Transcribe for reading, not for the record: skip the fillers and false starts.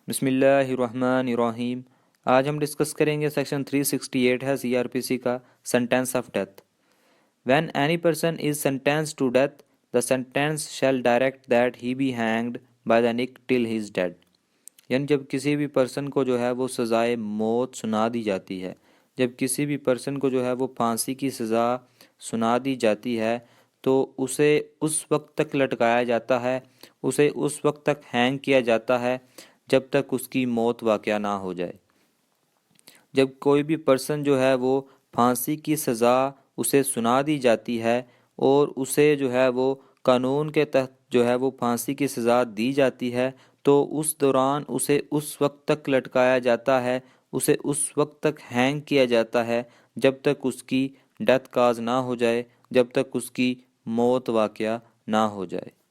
بسم اللہ الرحمن الرحیم۔ آج ہم ڈسکس کریں گے سیکشن 368 ہے CRPC کا، sentence of death. When any person is sentence to death the sentence shall direct that he be hanged by the neck till he is dead. یعنی جب کسی بھی پرسن کو جو ہے وہ سزائے موت سنا دی جاتی ہے، جب کسی بھی پرسن کو جو ہے وہ پھانسی کی سزا سنا دی جاتی ہے تو اسے اس وقت تک لٹکایا جاتا ہے، اسے اس وقت تک ہینگ کیا جاتا ہے جب تک اس کی موت واقع نہ ہو جائے۔ جب کوئی بھی پرسن جو ہے وہ پھانسی کی سزا اسے سنا دی جاتی ہے اور اسے جو ہے وہ قانون کے تحت جو ہے وہ پھانسی کی سزا دی جاتی ہے تو اس دوران اسے اس وقت تک لٹکایا جاتا ہے، اسے اس وقت تک ہینگ کیا جاتا ہے جب تک اس کی ڈیتھ کاز نہ ہو جائے، جب تک اس کی موت واقع نہ ہو جائے۔